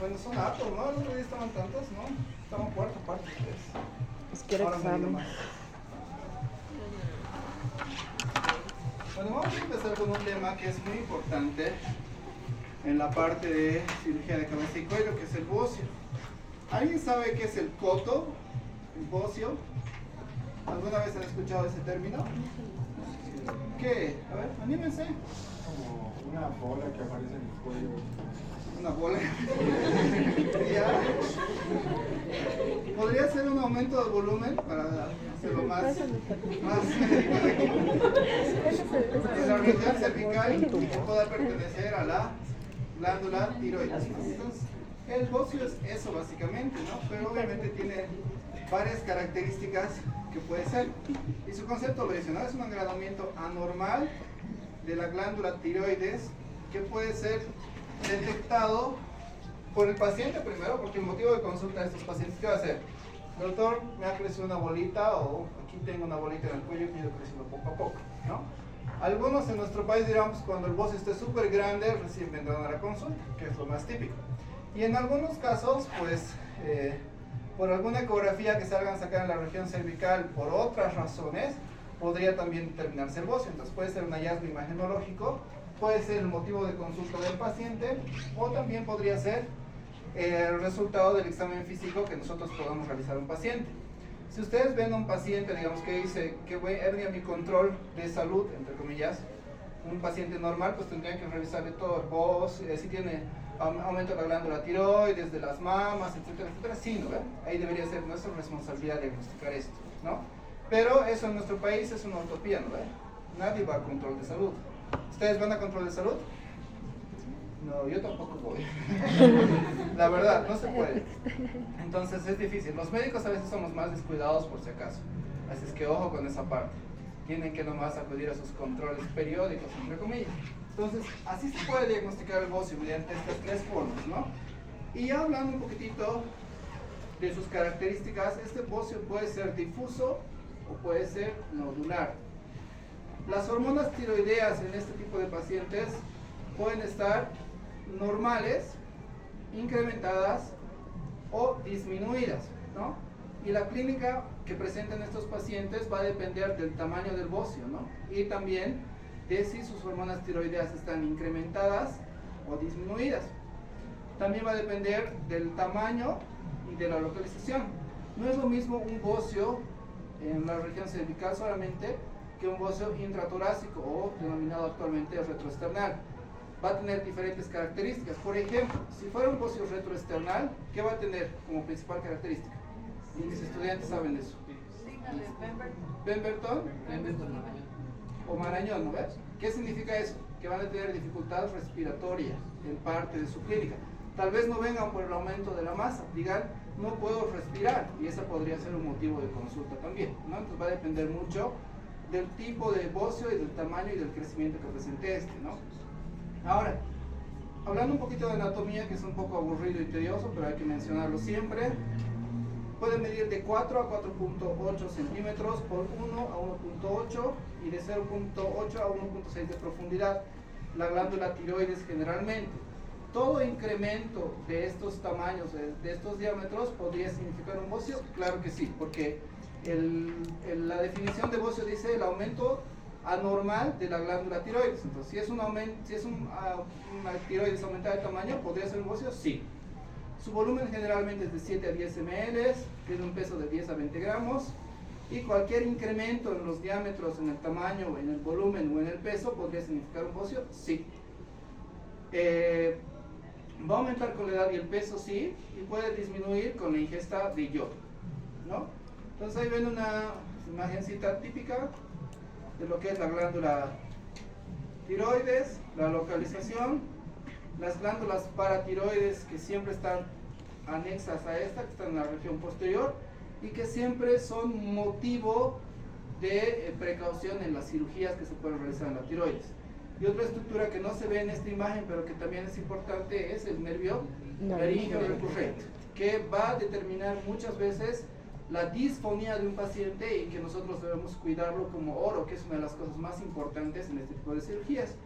Bueno, son hartos, ¿no? El otro día estaban tantos, ¿no? Estaban cuarta parte ustedes. Es que era Ahora me digo examen. más. Bueno, vamos a empezar con un tema que es muy importante en la parte de cirugía de cabeza y cuello, que es el bocio. ¿Alguien sabe qué es el coto? El bocio. ¿Alguna vez han escuchado ese término? ¿Qué? A ver, anímense. Como una bola que aparece en el cuello. Una bola. ¿Ya? ¿Podría ser un aumento de volumen para hacerlo más la región cervical que pueda pertenecer a la glándula tiroides? Entonces, el bocio es eso básicamente, ¿no? Pero obviamente tiene varias características que puede ser. Y su concepto lo dice, ¿no? Es un agrandamiento anormal de la glándula tiroides que puede ser detectado por el paciente primero, porque el motivo de consulta de estos pacientes, ¿qué va a hacer? Doctor, me ha crecido una bolita, o aquí tengo una bolita en el cuello que ha ido creciendo poco a poco, ¿no? Algunos en nuestro país dirán, pues, cuando el bocio esté súper grande, recién vendrán a la consulta, que es lo más típico. Y en algunos casos, pues, por alguna ecografía que salgan a sacar en la región cervical, por otras razones, podría también determinarse el bocio. Entonces puede ser un hallazgo imagenológico, puede ser el motivo de consulta del paciente, o también podría ser el resultado del examen físico que nosotros podamos realizar a un paciente. Si ustedes ven a un paciente, digamos, que dice que voy a mi control de salud, entre comillas, un paciente normal, pues tendrían que revisarle todo el bocio, si tiene aumento de la glándula tiroides, de las mamas, etcétera, etcétera. Sí, ¿no? Ahí debería ser nuestra responsabilidad diagnosticar esto, ¿no? Pero eso en nuestro país es una utopía, ¿no? Nadie va a control de salud. ¿Ustedes van a control de salud? No, yo tampoco voy. La verdad, no se puede. Entonces es difícil. Los médicos a veces somos más descuidados por si acaso. Así es que ojo con esa parte. Tienen que nomás acudir a sus controles periódicos, entre comillas. Entonces, así se puede diagnosticar el bocio mediante estas tres formas, ¿no? Y ya hablando un poquitito de sus características, este bocio puede ser difuso o puede ser nodular. Las hormonas tiroideas en este tipo de pacientes pueden estar normales, incrementadas o disminuidas, ¿no? Y la clínica que presenten estos pacientes va a depender del tamaño del bocio, ¿no? Y también de si sus hormonas tiroideas están incrementadas o disminuidas. También va a depender del tamaño y de la localización. No es lo mismo un bocio en la región cervical solamente que un bocio intratorácico o denominado actualmente retroesternal. Va a tener diferentes características. Por ejemplo, si fuera un bocio retroesternal, ¿qué va a tener como principal característica? Y mis estudiantes saben eso. Pemberton o Marañón, ¿no ves? ¿Qué significa eso? Que van a tener dificultades respiratorias en parte de su clínica. Tal vez no vengan por el aumento de la masa, digan, no puedo respirar, y ese podría ser un motivo de consulta también, ¿no? Entonces va a depender mucho del tipo de bocio y del tamaño y del crecimiento que presente este, ¿no? Ahora, hablando un poquito de anatomía, que es un poco aburrido y tedioso, pero hay que mencionarlo siempre, puede medir de 4 a 4.8 centímetros por 1 a 1.8 y de 0.8 a 1.6 de profundidad. La glándula tiroides generalmente. Todo incremento de estos tamaños, de estos diámetros, ¿podría significar un bocio? Claro que sí, porque la definición de bocio dice el aumento anormal de la glándula tiroides. Entonces, si es una tiroides aumentada de tamaño, ¿podría ser un bocio? Sí. Su volumen generalmente es de 7 a 10 ml, tiene un peso de 10 a 20 gramos, y cualquier incremento en los diámetros, en el tamaño, en el volumen o en el peso, ¿podría significar un bocio? Sí. Va a aumentar con la edad y el peso, sí, y puede disminuir con la ingesta de yodo, ¿no? Entonces ahí ven una imagencita típica de lo que es la glándula tiroides, la localización, las glándulas paratiroides que siempre están anexas a esta, que están en la región posterior y que siempre son motivo de precaución en las cirugías que se pueden realizar en la tiroides. Y otra estructura que no se ve en esta imagen, pero que también es importante, es el nervio laríngeo recurrente, que va a determinar muchas veces la disfonía de un paciente y que nosotros debemos cuidarlo como oro, que es una de las cosas más importantes en este tipo de cirugías.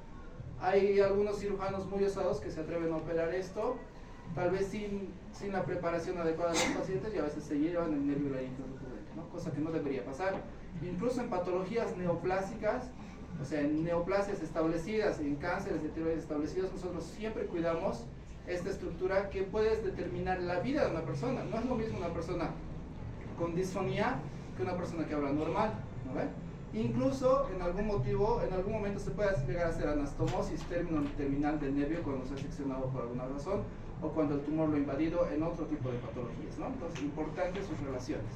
Hay algunos cirujanos muy osados que se atreven a operar esto tal vez sin la preparación adecuada de los pacientes, y a veces se llevan el nervio recurrente, ¿no? Cosa que no debería pasar. Incluso en patologías neoplásicas, o sea, en neoplasias establecidas, en cánceres de tiroides establecidos, nosotros siempre cuidamos esta estructura que puede determinar la vida de una persona. No es lo mismo una persona con disfonía que una persona que habla normal, ¿no ve? Incluso en algún momento se puede llegar a hacer anastomosis terminal del nervio cuando se ha seccionado por alguna razón o cuando el tumor lo ha invadido en otro tipo de patologías, ¿no? Entonces, importantes sus relaciones.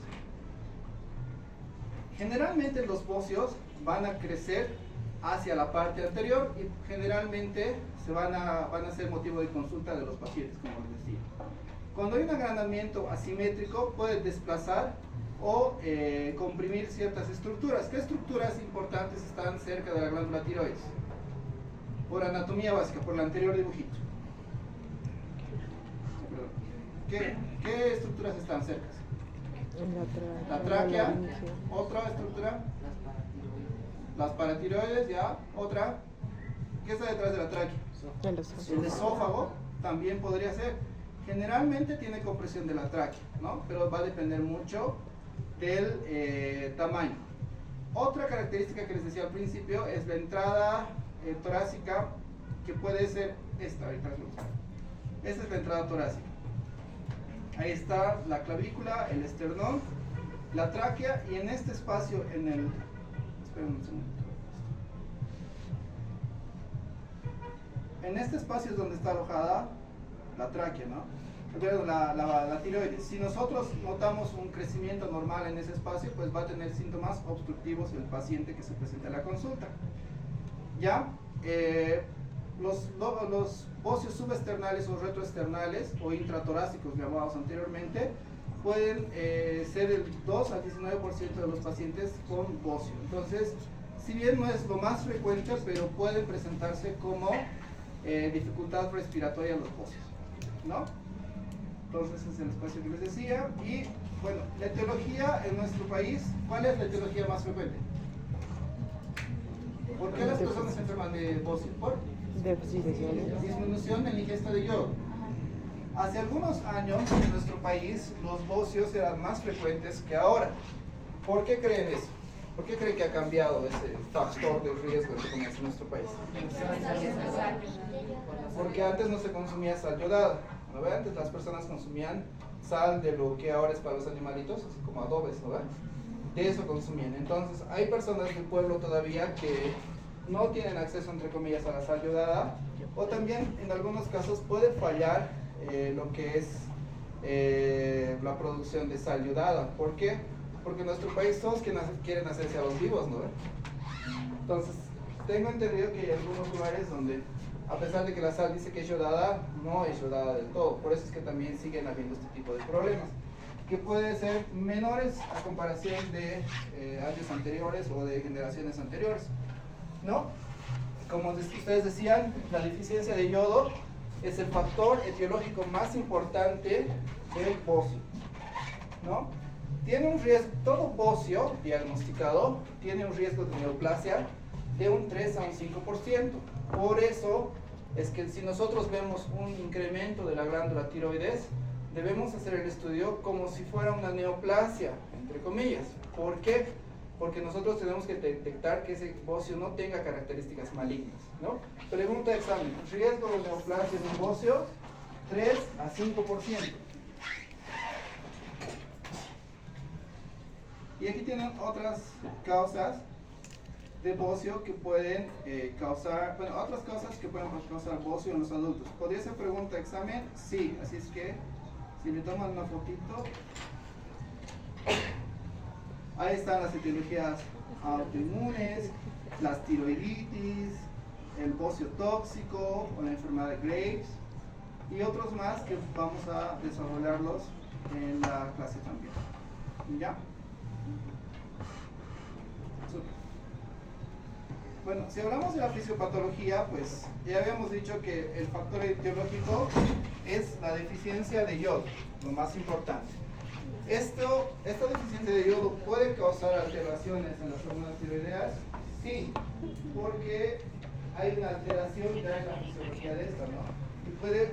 Generalmente los bocios van a crecer hacia la parte anterior y generalmente van a ser motivo de consulta de los pacientes, como les decía. Cuando hay un agrandamiento asimétrico, puede desplazar o comprimir ciertas estructuras. ¿Qué estructuras importantes están cerca de la glándula tiroides? Por anatomía básica, por el anterior dibujito. ¿Qué estructuras están cerca? La tráquea, otra estructura, las paratiroides, ya, otra. ¿Qué está detrás de la tráquea? El esófago también podría ser. Generalmente tiene compresión de la tráquea, ¿no? Pero va a depender mucho del tamaño. Otra característica que les decía al principio es la entrada torácica, que puede ser esta. Ahorita esta es la entrada torácica. Ahí está la clavícula, el esternón, la tráquea, y en este espacio, esperen un segundo. En este espacio es donde está alojada la tráquea, ¿no? La tiroides. Si nosotros notamos un crecimiento normal en ese espacio, pues va a tener síntomas obstructivos el paciente que se presenta a la consulta. ¿Ya? Los bocios subesternales o retroesternales o intratorácicos llamados anteriormente pueden ser el 2 al 19% de los pacientes con bocio. Entonces, si bien no es lo más frecuente, pero pueden presentarse como dificultad respiratoria en los bocios, ¿no? Entonces es el espacio que les decía. Y bueno, la etiología en nuestro país, ¿cuál es la etiología más frecuente? ¿Por qué las personas se enferman de bocio? ¿Por? Disminución de la ingesta de yodo. Hace algunos años en nuestro país los bocios eran más frecuentes que ahora. ¿Por qué creen eso? ¿Por qué creen que ha cambiado ese factor de riesgo que comienza en nuestro país? Porque antes no se consumía sal yodada, ¿no ve? Antes las personas consumían sal de lo que ahora es para los animalitos, así como adobes, ¿no ve? De eso consumían. Entonces hay personas del pueblo todavía que no tienen acceso, entre comillas, a la sal yodada, o también en algunos casos puede fallar lo que es la producción de sal yodada. ¿Por qué? Porque en nuestro país todos quieren hacerse a los vivos, ¿no? Entonces, tengo entendido que hay algunos lugares donde, a pesar de que la sal dice que es yodada, no es yodada del todo. Por eso es que también siguen habiendo este tipo de problemas, que pueden ser menores a comparación de años anteriores o de generaciones anteriores, ¿no? Como ustedes decían, la deficiencia de yodo es el factor etiológico más importante del bocio, ¿no? Tiene un riesgo, todo bocio diagnosticado tiene un riesgo de neoplasia de un 3 a un 5%. Por eso es que si nosotros vemos un incremento de la glándula tiroides, debemos hacer el estudio como si fuera una neoplasia, entre comillas. ¿Por qué? Porque nosotros tenemos que detectar que ese bocio no tenga características malignas, ¿no? Pregunta de examen: riesgo de neoplasia en un bocio, 3 a 5%. Y aquí tienen otras causas de bocio que pueden causar, bueno, otras causas que pueden causar bocio en los adultos. ¿Podría ser pregunta de examen? Sí, así es que si le toman una fotito, ahí están las etiologías autoinmunes, las tiroiditis, el bocio tóxico o la enfermedad de Graves y otros más que vamos a desarrollarlos en la clase también. ¿Ya? Bueno, si hablamos de la fisiopatología, pues ya habíamos dicho que el factor etiológico es la deficiencia de yodo, lo más importante. Esta deficiencia de yodo puede causar alteraciones en las hormonas tiroideas, sí, porque hay una alteración ya en la fisiología de esta, ¿no? Y puede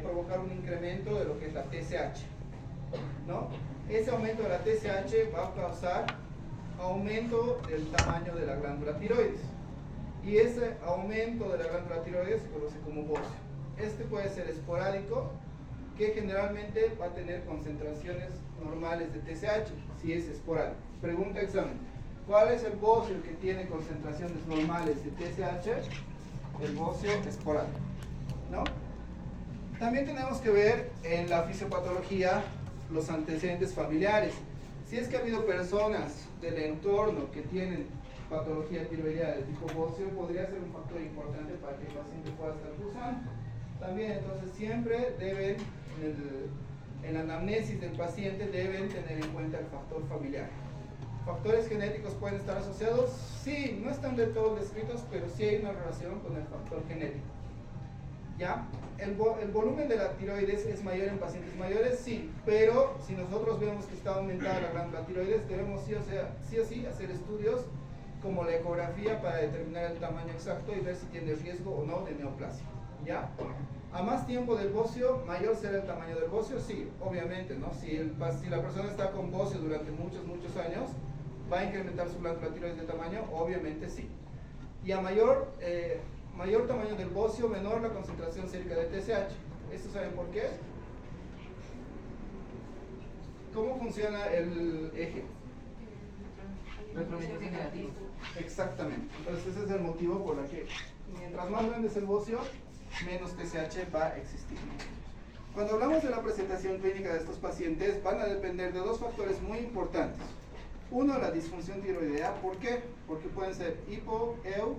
provocar un incremento de lo que es la TSH, ¿no? Ese aumento de la TSH va a causar aumento del tamaño de la glándula tiroides. Y ese aumento de la glándula tiroides se conoce como bocio. Este puede ser esporádico, que generalmente va a tener concentraciones normales de TSH, si es esporádico. Pregunta examen. ¿Cuál es el bocio que tiene concentraciones normales de TSH? El bocio esporádico, ¿no? También tenemos que ver en la fisiopatología los antecedentes familiares. Si es que ha habido personas del entorno que tienen patología tiroidea de tipo bocio, podría ser un factor importante para que el paciente pueda estar cursando. También, entonces, siempre deben, en la anamnesis del paciente, deben tener en cuenta el factor familiar. ¿Factores genéticos pueden estar asociados? Sí, no están del todo descritos, pero sí hay una relación con el factor genético. ¿Ya? El volumen de la tiroides es mayor en pacientes mayores, sí, pero si nosotros vemos que está aumentada la glándula tiroides, debemos sí o sí hacer estudios como la ecografía para determinar el tamaño exacto y ver si tiene riesgo o no de neoplasia. ¿Ya? A más tiempo del bocio, mayor será el tamaño del bocio, sí, obviamente, ¿no? Si la persona está con bocio durante muchos años, ¿va a incrementar su glándula tiroides de tamaño? Obviamente sí. Y a mayor tamaño del bocio, menor la concentración sérica de TSH. ¿Esto saben por qué? ¿Cómo funciona el eje? Retroalimentación negativa. Exactamente. Entonces ese es el motivo por el que mientras más grande es el bocio, menos TSH va a existir. Cuando hablamos de la presentación clínica de estos pacientes, van a depender de dos factores muy importantes. Uno, la disfunción tiroidea. ¿Por qué? Porque pueden ser hipo, eu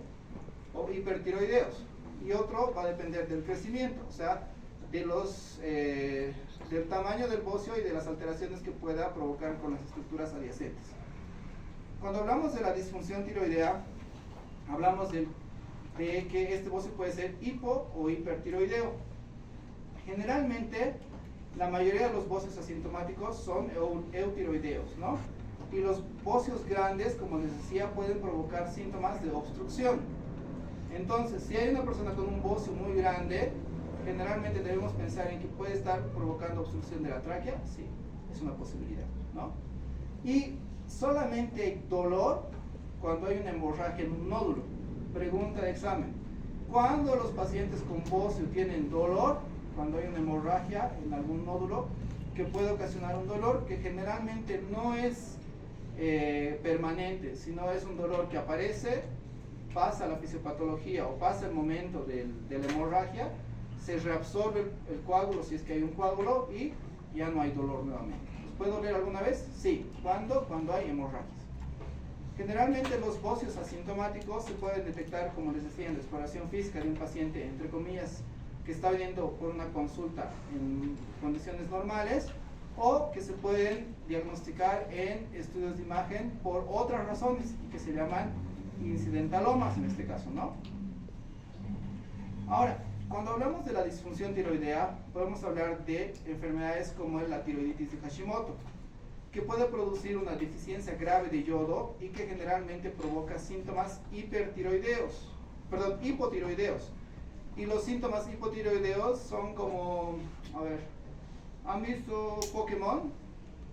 o hipertiroideos. Y otro va a depender del crecimiento, o sea, del tamaño del bocio y de las alteraciones que pueda provocar con las estructuras adyacentes. Cuando hablamos de la disfunción tiroidea, hablamos de que este bocio puede ser hipo o hipertiroideo. Generalmente, la mayoría de los bocios asintomáticos son eutiroideos, ¿no? Y los bocios grandes, como les decía, pueden provocar síntomas de obstrucción. Entonces, si hay una persona con un bocio muy grande, generalmente debemos pensar en que puede estar provocando obstrucción de la tráquea. Sí, es una posibilidad, ¿no? Y solamente hay dolor cuando hay una hemorragia en un nódulo. Pregunta de examen. ¿Cuándo los pacientes con bocio tienen dolor? Cuando hay una hemorragia en algún nódulo que puede ocasionar un dolor que generalmente no es permanente, sino es un dolor que aparece, pasa la fisiopatología o pasa el momento de la hemorragia, se reabsorbe el coágulo si es que hay un coágulo y ya no hay dolor nuevamente. ¿Les puede doler alguna vez? Sí. ¿Cuándo? Cuando hay hemorragias. Generalmente los bocios asintomáticos se pueden detectar, como les decía, en la exploración física de un paciente, entre comillas, que está viniendo por una consulta en condiciones normales, o que se pueden diagnosticar en estudios de imagen por otras razones y que se llaman incidentalomas en este caso, ¿no? Ahora, cuando hablamos de la disfunción tiroidea, podemos hablar de enfermedades como la tiroiditis de Hashimoto, que puede producir una deficiencia grave de yodo y que generalmente provoca síntomas hipotiroideos. Y los síntomas hipotiroideos son como, a ver, ¿han visto Pokémon?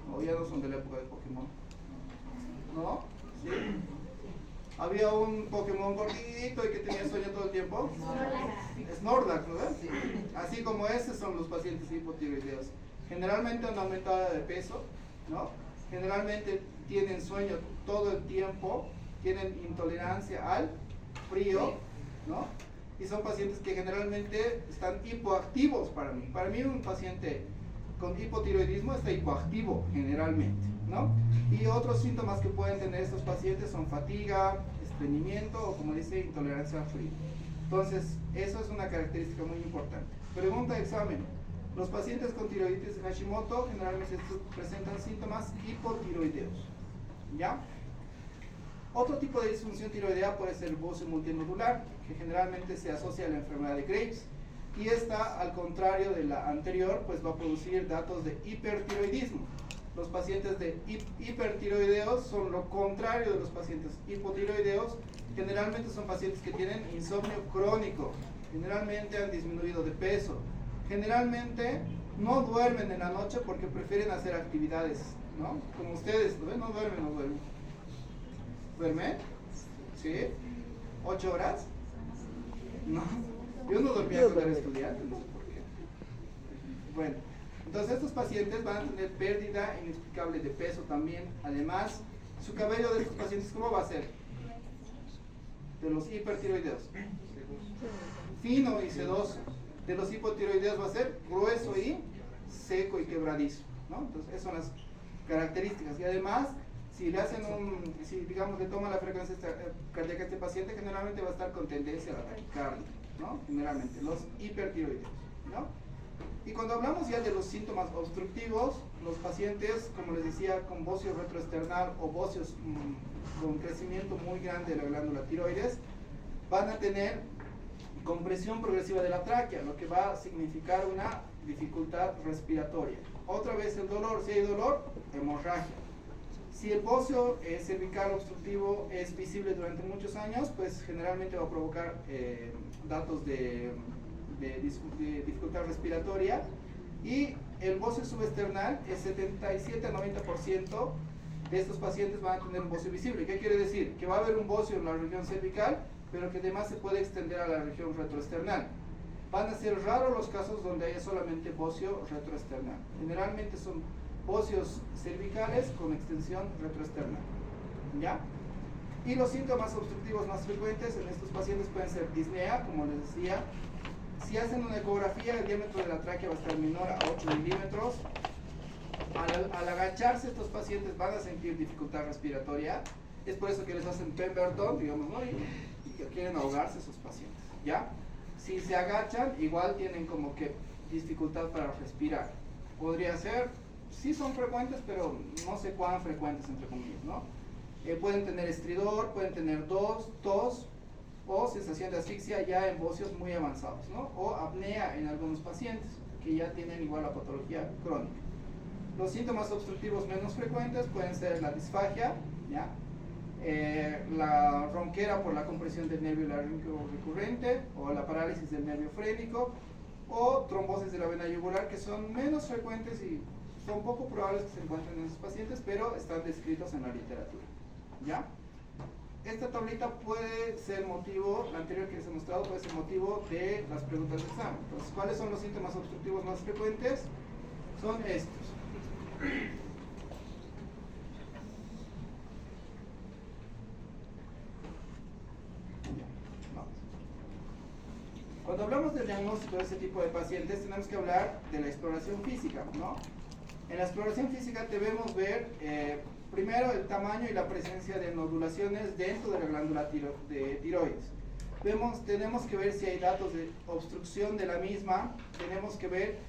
No, ya no son de la época de Pokémon. ¿No? ¿Sí? Había un Pokémon gordito y que tenía sueño todo el tiempo. Snorlax, ¿no ves? Sí. Así como esos son los pacientes hipotiroideos. Generalmente han aumentado de peso, ¿no? Generalmente tienen sueño todo el tiempo, tienen intolerancia al frío, ¿no? Y son pacientes que generalmente están hipoactivos para mí. Para mí un paciente con hipotiroidismo está hipoactivo generalmente, ¿no? Y otros síntomas que pueden tener estos pacientes son fatiga, estreñimiento o, como dice, intolerancia al frío. Entonces, eso es una característica muy importante. Pregunta de examen. Los pacientes con tiroiditis de Hashimoto generalmente presentan síntomas hipotiroideos, ¿ya? Otro tipo de disfunción tiroidea puede ser el bocio multinodular, que generalmente se asocia a la enfermedad de Graves, y esta, al contrario de la anterior, pues va a producir datos de hipertiroidismo. Los pacientes de hipertiroideos son lo contrario de los pacientes hipotiroideos. Generalmente son pacientes que tienen insomnio crónico, generalmente han disminuido de peso, generalmente no duermen en la noche porque prefieren hacer actividades, ¿no? Como ustedes, ¿no? No duermen. ¿Duermen? ¿Sí? ¿8 horas? No. Yo no dormía cuando era estudiante, no sé por qué. Bueno, entonces estos pacientes van a tener pérdida inexplicable de peso también. Además, su cabello de estos pacientes, ¿cómo va a ser? De los hipertiroideos. Fino y sedoso. De los hipotiroideos va a ser grueso y seco y quebradizo, ¿no? Entonces, esas son las características. Y además, si le hacen si digamos le toman la frecuencia cardíaca a este paciente, generalmente va a estar con tendencia a la taquicardia, ¿no? Generalmente, los hipertiroideos, ¿no? Y cuando hablamos ya de los síntomas obstructivos, los pacientes, como les decía, con bocio retroesternal o bocios con crecimiento muy grande de la glándula tiroides, van a tener compresión progresiva de la tráquea, lo que va a significar una dificultad respiratoria. Otra vez el dolor, si hay dolor, hemorragia. Si el bocio cervical obstructivo es visible durante muchos años, pues generalmente va a provocar datos de dificultad respiratoria. Y el bocio subesternal, el 77 a 90% de estos pacientes van a tener un bocio visible. ¿Qué quiere decir? Que va a haber un bocio en la región cervical, pero que además se puede extender a la región retroesternal. Van a ser raros los casos donde haya solamente bocio retroesternal. Generalmente son bocios cervicales con extensión retroesternal, ¿ya? Y los síntomas obstructivos más frecuentes en estos pacientes pueden ser disnea, como les decía. Si hacen una ecografía, el diámetro de la tráquea va a estar menor a 8 milímetros. Al agacharse, estos pacientes van a sentir dificultad respiratoria. Es por eso que les hacen Pemberton, digamos, ¿no? Y que quieren ahogarse esos pacientes, ¿ya? Si se agachan, igual tienen como que dificultad para respirar. Podría ser, sí son frecuentes, pero no sé cuán frecuentes, entre comillas, ¿no? Pueden tener estridor, pueden tener tos o sensación de asfixia ya en bocios muy avanzados, ¿no? O apnea en algunos pacientes que ya tienen igual la patología crónica. Los síntomas obstructivos menos frecuentes pueden ser la disfagia, ¿ya? La ronquera por la compresión del nervio laríngeo recurrente o la parálisis del nervio frénico o trombosis de la vena yugular, que son menos frecuentes y son poco probables que se encuentren en esos pacientes, pero están descritos en la literatura, ¿ya? Esta tablita puede ser motivo, la anterior que les he mostrado, puede ser motivo de las preguntas de examen. Entonces, ¿cuáles son los síntomas obstructivos más frecuentes? Son estos. Cuando hablamos del diagnóstico de este tipo de pacientes, tenemos que hablar de la exploración física, ¿no? En la exploración física debemos ver primero el tamaño y la presencia de nodulaciones dentro de la glándula de tiroides. Tenemos que ver si hay datos de obstrucción de la misma, tenemos que ver,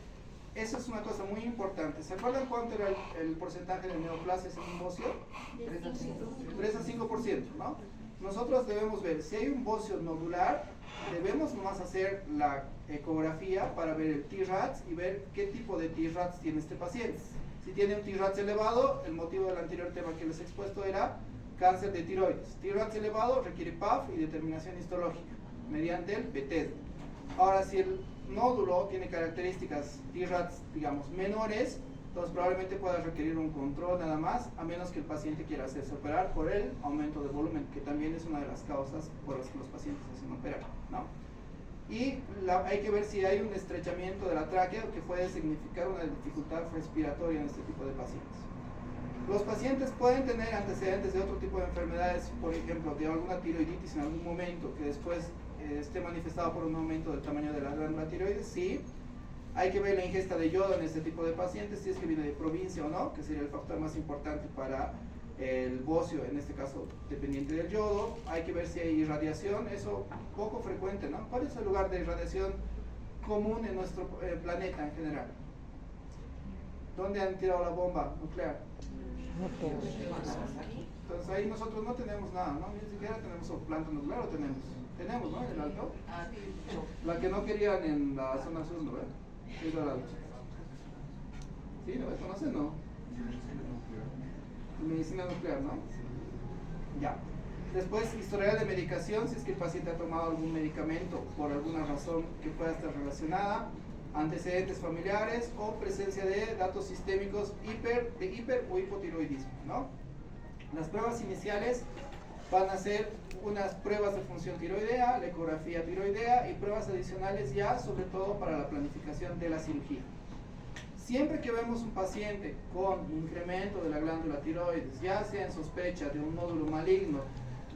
eso es una cosa muy importante. ¿Se acuerdan cuánto era el porcentaje de neoplasias en un bocio? 3 a 5%, ¿no? Nosotros debemos ver si hay un bocio nodular, debemos nomás hacer la ecografía para ver el T-RADS y ver qué tipo de T-RADS tiene este paciente. Si tiene un T-RADS elevado, el motivo del anterior tema que les he expuesto era cáncer de tiroides. T-RADS elevado requiere PAF y determinación histológica mediante el Bethesda. Ahora, si el nódulo tiene características T-RADS, digamos, menores, entonces probablemente pueda requerir un control nada más, a menos que el paciente quiera hacerse operar por el aumento de volumen, que también es una de las causas por las que los pacientes se hacen operar, ¿no? Y hay que ver si hay un estrechamiento de la tráquea, que puede significar una dificultad respiratoria en este tipo de pacientes. Los pacientes pueden tener antecedentes de otro tipo de enfermedades, por ejemplo, de alguna tiroiditis en algún momento, que después esté manifestado por un aumento del tamaño de la glándula tiroides, sí. Hay que ver la ingesta de yodo en este tipo de pacientes, si es que viene de provincia o no, que sería el factor más importante para el bocio, en este caso dependiente del yodo. Hay que ver si hay irradiación, eso poco frecuente, ¿no? ¿Cuál es el lugar de irradiación común en nuestro planeta en general? ¿Dónde han tirado la bomba nuclear? Entonces ahí nosotros no tenemos nada, ¿no? Ni siquiera tenemos planta nuclear, o tenemos, ¿no? En el alto. La que no querían en la zona sur, ¿no? ¿Qué es la alto? Sí, ¿no? ¿Eso no sé? No. Medicina nuclear, ¿no? Ya. Después, historial de medicación, si es que el paciente ha tomado algún medicamento por alguna razón que pueda estar relacionada. antecedentes familiares o presencia de datos sistémicos de hiper o hipotiroidismo, ¿no? Las pruebas iniciales van a ser unas pruebas de función tiroidea, la ecografía tiroidea y pruebas adicionales ya sobre todo para la planificación de la cirugía. Siempre que vemos un paciente con incremento de la glándula tiroides, ya sea en sospecha de un nódulo maligno,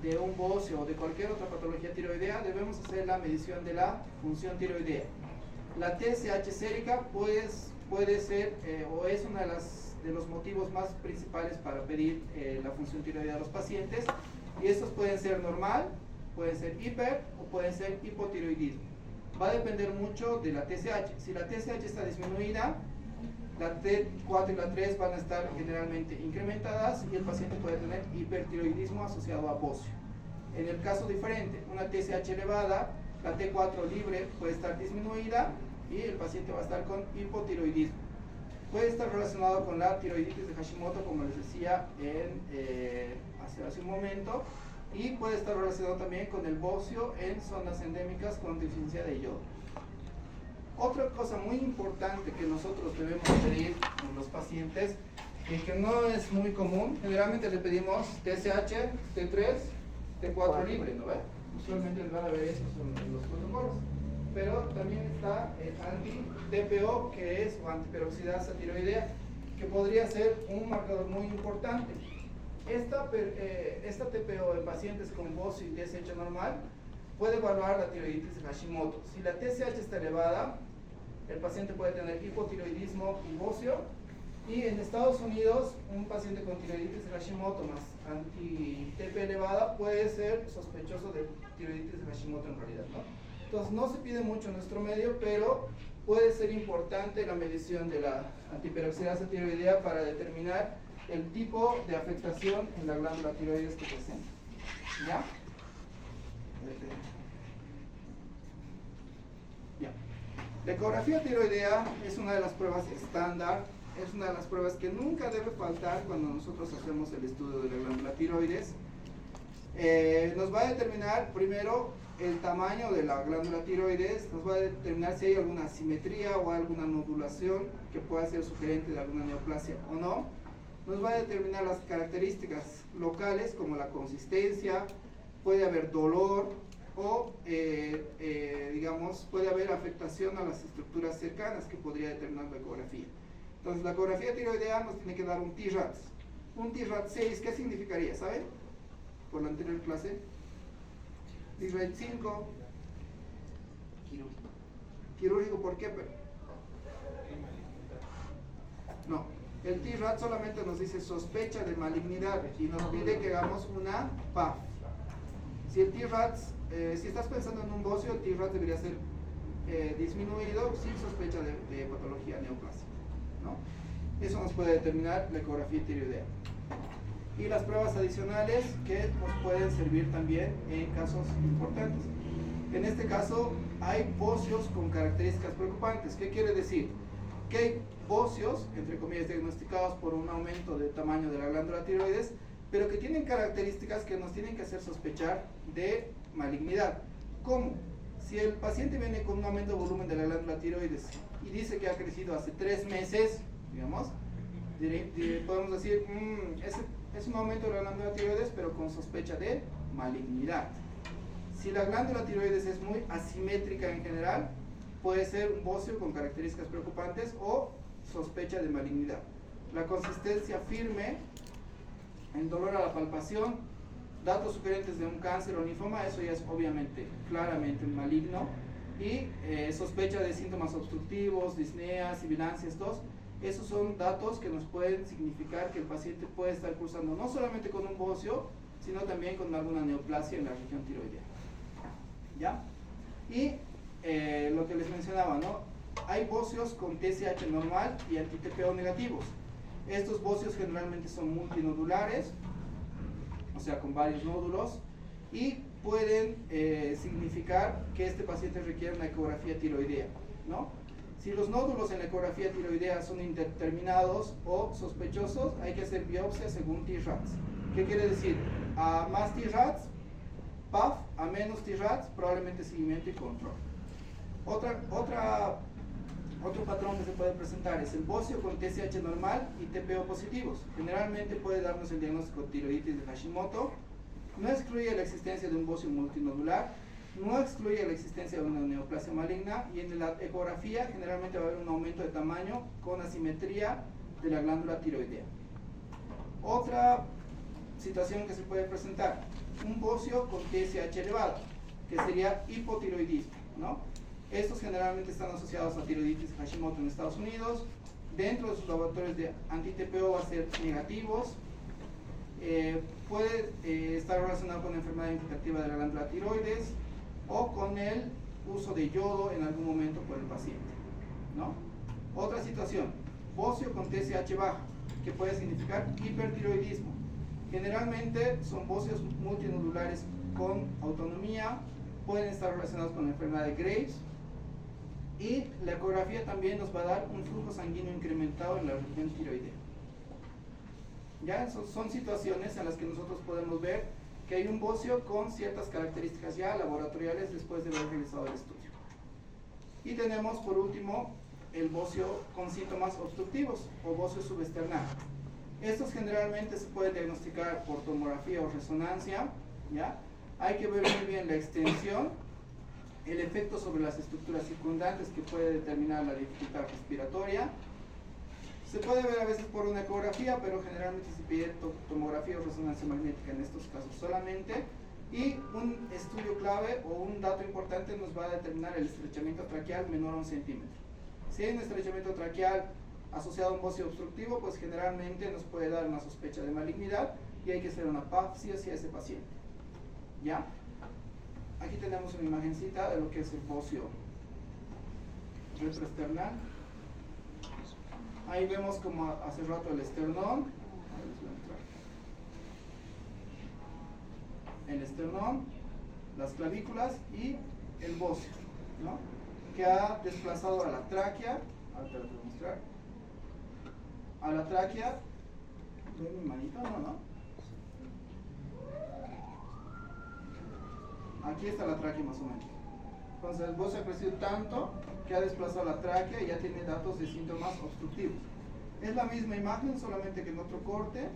de un bocio o de cualquier otra patología tiroidea, debemos hacer la medición de la función tiroidea. La TSH sérica puede ser o es uno de los motivos más principales para pedir la función tiroidea a los pacientes, y estos pueden ser normal, pueden ser hiper o pueden ser hipotiroidismo. Va a depender mucho de la TSH. Si la TSH está disminuida, la T4 y la 3 van a estar generalmente incrementadas y el paciente puede tener hipertiroidismo asociado a bocio. En el caso diferente, una TSH elevada, la T4 libre puede estar disminuida y el paciente va a estar con hipotiroidismo. Puede estar relacionado con la tiroiditis de Hashimoto, como les decía hace un momento, y puede estar relacionado también con el bocio en zonas endémicas con deficiencia de yodo. Otra cosa muy importante que nosotros debemos pedir en los pacientes y que no es muy común, generalmente le pedimos TSH, T3, T4 libre, ¿no ve? Usualmente les van a ver eso en los protocolos. Pero también está el anti-TPO, que es o antiperoxidasa tiroidea, que podría ser un marcador muy importante. Esta TPO en pacientes con bocio y TSH normal puede evaluar la tiroiditis de Hashimoto. Si la TSH está elevada, el paciente puede tener hipotiroidismo y bocio. Y en Estados Unidos, un paciente con tiroiditis de Hashimoto más anti-TP elevada puede ser sospechoso de tiroiditis de Hashimoto en realidad, ¿no? Entonces no se pide mucho en nuestro medio, pero puede ser importante la medición de la antiperoxidasa tiroidea para determinar el tipo de afectación en la glándula tiroides que presenta. ¿Ya? Ya. La ecografía tiroidea es una de las pruebas estándar, es una de las pruebas que nunca debe faltar cuando nosotros hacemos el estudio de la glándula tiroides. Nos va a determinar primero el tamaño de la glándula tiroides, nos va a determinar si hay alguna asimetría o alguna nodulación que pueda ser sugerente de alguna neoplasia o no. Nos va a determinar las características locales como la consistencia, puede haber dolor o digamos puede haber afectación a las estructuras cercanas que podría determinar la ecografía. Entonces la ecografía tiroidea nos tiene que dar un TRAT. Un TRAT 6, ¿qué significaría? ¿Saben? Por la anterior clase. TRAT 5. Quirúrgico, ¿por qué? No. El TRAT solamente nos dice sospecha de malignidad y nos pide que hagamos una PAF. Si el TRAT, si estás pensando en un bocio, el TRAT debería ser disminuido sin sospecha de patología neoplásica, ¿no? Eso nos puede determinar la ecografía tiroidea. Y las pruebas adicionales que nos pueden servir también en casos importantes. En este caso hay bocios con características preocupantes. ¿Qué quiere decir? Que hay bocios, entre comillas, diagnosticados por un aumento de tamaño de la glándula tiroides, pero que tienen características que nos tienen que hacer sospechar de malignidad. ¿Cómo? Si el paciente viene con un aumento de volumen de la glándula tiroides y dice que ha crecido hace 3 meses, digamos, podemos decir, es un aumento de la glándula tiroides, pero con sospecha de malignidad. Si la glándula tiroides es muy asimétrica en general, puede ser un bocio con características preocupantes o sospecha de malignidad. La consistencia firme, el dolor a la palpación, datos sugerentes de un cáncer o linfoma, eso ya es obviamente, claramente un maligno, y sospecha de síntomas obstructivos, disnea, sibilancias, tos. Esos son datos que nos pueden significar que el paciente puede estar cursando no solamente con un bocio, sino también con alguna neoplasia en la región tiroidea. ¿Ya? Y lo que les mencionaba, ¿no? Hay bocios con TSH normal y anti-TPO negativos. Estos bocios generalmente son multinodulares, o sea, con varios nódulos, y pueden significar que este paciente requiere una ecografía tiroidea, ¿no? Si los nódulos en la ecografía tiroidea son indeterminados o sospechosos, hay que hacer biopsia según TRATs. ¿Qué quiere decir? A más TRATs, PAF, a menos TRATs, probablemente seguimiento y control. Otra Otro patrón que se puede presentar es el bocio con TSH normal y TPO positivos. Generalmente puede darnos el diagnóstico de tiroiditis de Hashimoto. No excluye la existencia de un bocio multinodular, no excluye la existencia de una neoplasia maligna, y en la ecografía generalmente va a haber un aumento de tamaño con asimetría de la glándula tiroidea. Otra situación que se puede presentar, un bocio con TSH elevado, que sería hipotiroidismo, ¿no? Estos generalmente están asociados a tiroiditis Hashimoto en Estados Unidos. Dentro de sus laboratorios de anti-TPO va a ser negativos. Puede estar relacionado con enfermedad infectiva de la glándula tiroides o con el uso de yodo en algún momento por el paciente, ¿no? Otra situación, bocio con TSH baja, que puede significar hipertiroidismo. Generalmente son bocios multinodulares con autonomía, pueden estar relacionados con la enfermedad de Graves, y la ecografía también nos va a dar un flujo sanguíneo incrementado en la región tiroidea. Ya son situaciones en las que nosotros podemos ver que hay un bocio con ciertas características ya laboratoriales después de haber realizado el estudio. Y tenemos por último el bocio con síntomas obstructivos o bocio subesternal. Estos generalmente se pueden diagnosticar por tomografía o resonancia, ¿ya? Hay que ver muy bien la extensión, el efecto sobre las estructuras circundantes que puede determinar la dificultad respiratoria. Se puede ver a veces por una ecografía, pero generalmente se pide tomografía o resonancia magnética en estos casos solamente. Y un estudio clave o un dato importante nos va a determinar el estrechamiento traqueal menor a 1 centímetro. Si hay un estrechamiento traqueal asociado a un bocio obstructivo, pues generalmente nos puede dar una sospecha de malignidad y hay que hacer una biopsia hacia ese paciente. ¿Ya? Aquí tenemos una imagencita de lo que es el bocio retroesternal. Ahí vemos como hace rato el esternón. El esternón, las clavículas y el bocio, ¿no? Que ha desplazado a la tráquea. Ahorita lo voy a mostrar. A la tráquea. ¿Doy mi manito? No. Aquí está la tráquea más o menos. Entonces el bocio ha crecido tanto que ha desplazado la tráquea y ya tiene datos de síntomas obstructivos. Es la misma imagen, solamente que en otro corte.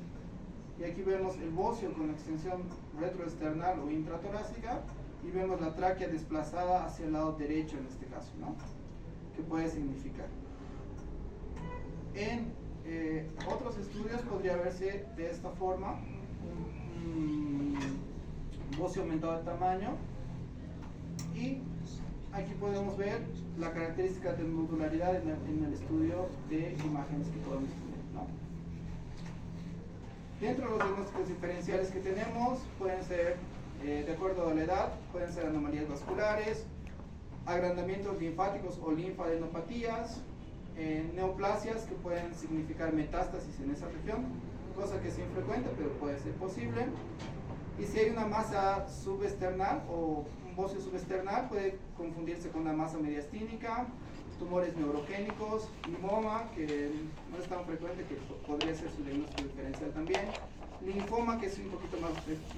Y aquí vemos el bocio con extensión retroesternal o intratorácica y vemos la tráquea desplazada hacia el lado derecho en este caso, ¿no? ¿Qué puede significar? En otros estudios podría verse de esta forma, un bocio aumentado de tamaño, y aquí podemos ver la característica de nodularidad en el estudio de imágenes que podemos tener, ¿no? Dentro de los diagnósticos diferenciales que tenemos, pueden ser, de acuerdo a la edad, pueden ser anomalías vasculares, agrandamientos linfáticos o linfadenopatías, neoplasias que pueden significar metástasis en esa región, cosa que es infrecuente pero puede ser posible. Y si hay una masa subesternal o un bocio subesternal, puede confundirse con una masa mediastínica, tumores neurogénicos, limoma, que no es tan frecuente, que podría ser su diagnóstico diferencial también, linfoma, que es un poquito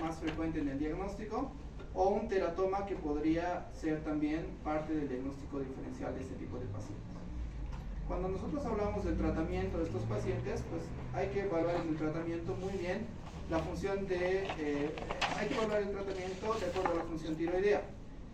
más frecuente en el diagnóstico, o un teratoma, que podría ser también parte del diagnóstico diferencial de este tipo de pacientes. Cuando nosotros hablamos del tratamiento de estos pacientes, pues hay que evaluar en el tratamiento muy bien la función de, hay que evaluar el tratamiento de acuerdo a la función tiroidea.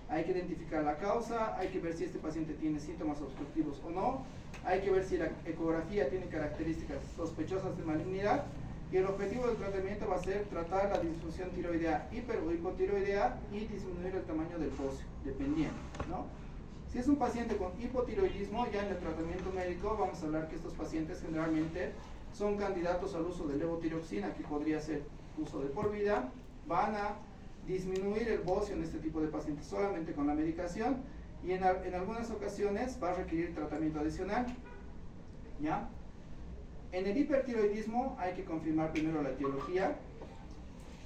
Hay que identificar la causa, hay que ver si este paciente tiene síntomas obstructivos o no, hay que ver si la ecografía tiene características sospechosas de malignidad, y el objetivo del tratamiento va a ser tratar la disfunción tiroidea hiper o hipotiroidea y disminuir el tamaño del bocio, dependiendo, ¿no? Si es un paciente con hipotiroidismo, ya en el tratamiento médico vamos a hablar que estos pacientes generalmente son candidatos al uso de levotiroxina, que podría ser uso de por vida. Van a disminuir el bocio en este tipo de pacientes solamente con la medicación, y en algunas ocasiones va a requerir tratamiento adicional, ¿ya? En el hipertiroidismo hay que confirmar primero la etiología,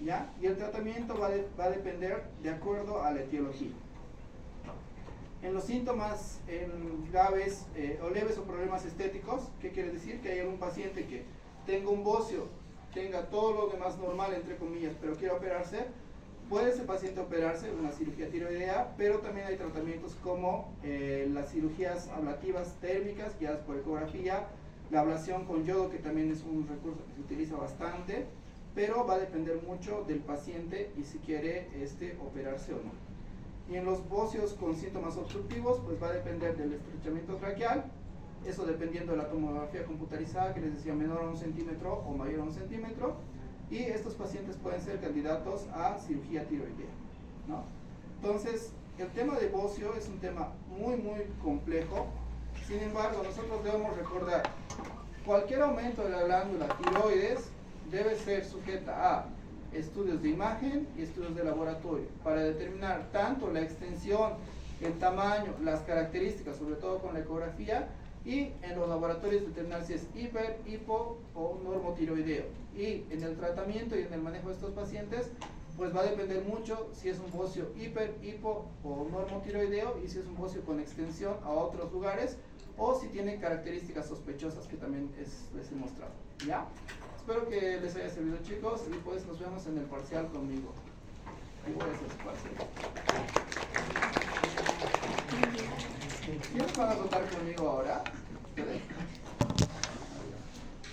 ¿ya? Y el tratamiento va a depender de acuerdo a la etiología. En los síntomas graves o leves o problemas estéticos, ¿qué quiere decir? Que hay algún paciente que tenga un bocio, tenga todo lo demás normal, entre comillas, pero quiera operarse, puede ese paciente operarse una cirugía tiroidea, pero también hay tratamientos como las cirugías ablativas térmicas guiadas por ecografía, la ablación con yodo, que también es un recurso que se utiliza bastante, pero va a depender mucho del paciente y si quiere operarse o no. Y en los bóceos con síntomas obstructivos, pues va a depender del estrechamiento traqueal, eso dependiendo de la tomografía computarizada, que les decía menor a 1 centímetro o mayor a 1 centímetro, y estos pacientes pueden ser candidatos a cirugía tiroidea, ¿no? Entonces, el tema de bocio es un tema muy complejo. Sin embargo, nosotros debemos recordar, cualquier aumento de la glándula tiroides debe ser sujeta a estudios de imagen y estudios de laboratorio para determinar tanto la extensión, el tamaño, las características, sobre todo con la ecografía, y en los laboratorios determinar si es hiper, hipo o normotiroideo. Y en el tratamiento y en el manejo de estos pacientes, pues va a depender mucho si es un bocio hiper, hipo o normotiroideo, y si es un bocio con extensión a otros lugares, o si tiene características sospechosas que también les he mostrado. ¿Ya? Espero que les haya servido, chicos, y pues nos vemos en el parcial conmigo. Ahí voy a hacer su parcial. ¿Quiénes van a votar conmigo ahora? ¿Ustedes?